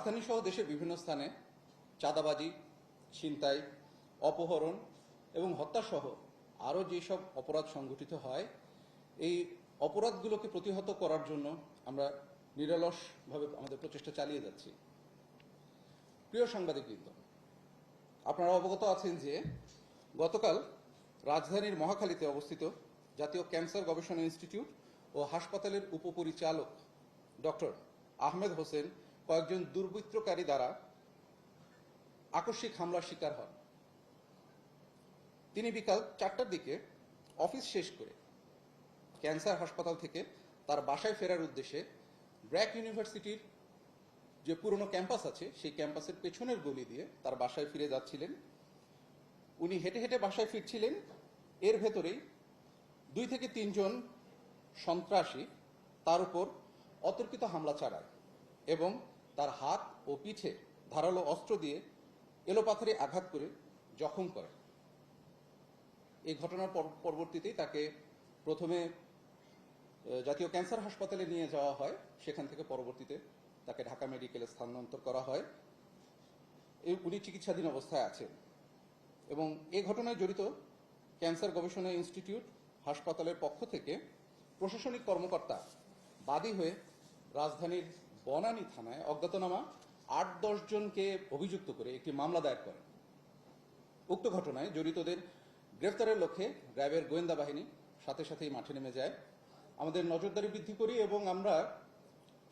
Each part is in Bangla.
রাজধানী সহ দেশের বিভিন্ন স্থানে চাঁদাবাজি, ছিনতাই, অপহরণ এবং হত্যাসহ আরও যেসব অপরাধ সংঘটিত হয়, এই অপরাধগুলোকে প্রতিহত করার জন্য আমরা নিরলসভাবে আমাদের প্রচেষ্টা চালিয়ে যাচ্ছি। প্রিয় সাংবাদিকবৃন্দ, আপনারা অবগত আছেন যে গতকাল রাজধানীর মহাখালীতে অবস্থিত জাতীয় ক্যান্সার গবেষণা ইনস্টিটিউট ও হাসপাতালের উপপরিচালক ডক্টর আহমেদ হোসেন কয়েকজন দুর্বৃত্তকারী দ্বারা আকস্মিক হামলার শিকার হন। তিনি বিকাল 4টার দিকে অফিস শেষ করে ক্যান্সার হাসপাতাল থেকে তার বাসায় ফেরার উদ্দেশ্যে ব্র্যাক ইউনিভার্সিটির যে পুরনো ক্যাম্পাস আছে সেই ক্যাম্পাসের পেছনের গলি দিয়ে তার বাসায় ফিরে যাচ্ছিলেন। উনি হেঁটে হেঁটে বাসায় ফিরছিলেন, এর ভেতরেই 2 থেকে 3 জন সন্ত্রাসী তার উপর অতর্কিত হামলা চালায় এবং তার হাত ও পিঠে ধারালো অস্ত্র দিয়ে এলোপাথারি আঘাত করে জখম করে। এই ঘটনার পরবর্তীতেই তাকে প্রথমে জাতীয় ক্যান্সার হাসপাতালে নিয়ে যাওয়া হয়, সেখান থেকে পরবর্তীতে তাকে ঢাকা মেডিকেলে স্থানান্তর করা হয়। উনি চিকিৎসাধীন অবস্থায় আছেন এবং এই ঘটনায় জড়িত ক্যান্সার গবেষণা ইনস্টিটিউট হাসপাতালের পক্ষ থেকে প্রশাসনিক কর্মকর্তা বাদী হয়ে রাজধানীর বনানী থানায় অজ্ঞাতনামা 8-10 জনকে অভিযুক্ত করে একটি মামলা দায়ের করেন। উক্ত ঘটনায় জড়িতদের গ্রেফতারের লক্ষ্যে র্যাবের গোয়েন্দা বাহিনী সাথে সাথেই মাঠে নেমে যায়। আমাদের নজরদারি বৃদ্ধি করি এবং আমরা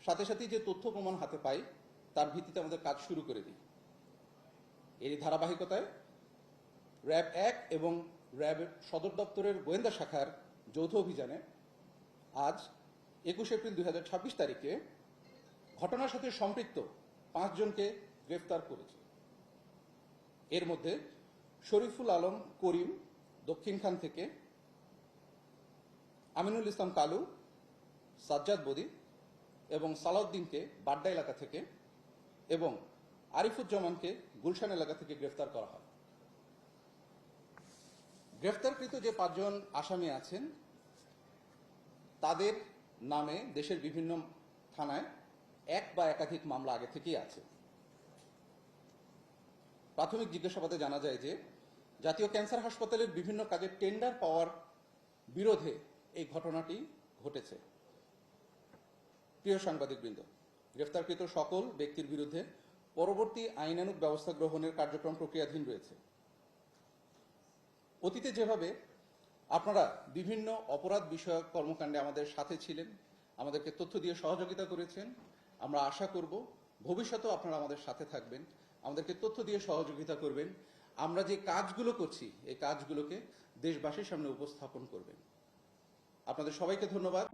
সাথে সাথেই যে তথ্য প্রমাণ হাতে পাই তার ভিত্তিতে আমাদের কাজ শুরু করে দিই। এরই ধারাবাহিকতায় র্যাব 1 এবং র্যাব সদর দপ্তরের গোয়েন্দা শাখার যৌথ অভিযানে আজ 21 এপ্রিল 2026 তারিখে ঘটনার সাথে সম্পৃক্ত 5 জনকে গ্রেফতার করেছে। এর মধ্যে শরীফুল আলম করিম দক্ষিণখান থেকে, আমিনুল ইসলাম কালু, সাজ্জাদ বদি এবং সালাউদ্দিনকে বাড্ডা এলাকা থেকে এবং আরিফুজ্জামানকে গুলশান এলাকা থেকে গ্রেফতার করা হয়। গ্রেফতারকৃত যে 5 জন আসামি আছেন তাদের নামে দেশের বিভিন্ন থানায় এক বা একাধিক মামলা আগে থেকেই আছে। প্রাথমিক জিজ্ঞাসাবাদে জানা যায় যে জাতীয় ক্যান্সার হাসপাতালের বিভিন্ন কাজে টেন্ডার পাওয়ার বিরোধে এই ঘটনাটি ঘটেছে। প্রিয় সাংবাদিকবৃন্দ, গ্রেফতারকৃত সকল ব্যক্তির বিরুদ্ধে পরবর্তী আইনানুগ ব্যবস্থা গ্রহণের কার্যক্রম প্রক্রিয়াধীন রয়েছে। অতীতে যেভাবে আপনারা বিভিন্ন অপরাধ বিষয়ক কর্মকাণ্ডে আমাদের সাথে ছিলেন, আমাদেরকে তথ্য দিয়ে সহযোগিতা করেছেন, আমরা আশা করব ভবিষ্যতেও আপনারা আমাদের সাথে থাকবেন, আমাদেরকে তথ্য দিয়ে সহযোগিতা করবেন। আমরা যে কাজগুলো করছি এই কাজগুলোকে দেশবাসীর সামনে উপস্থাপন করবেন। আপনাদের সবাইকে ধন্যবাদ।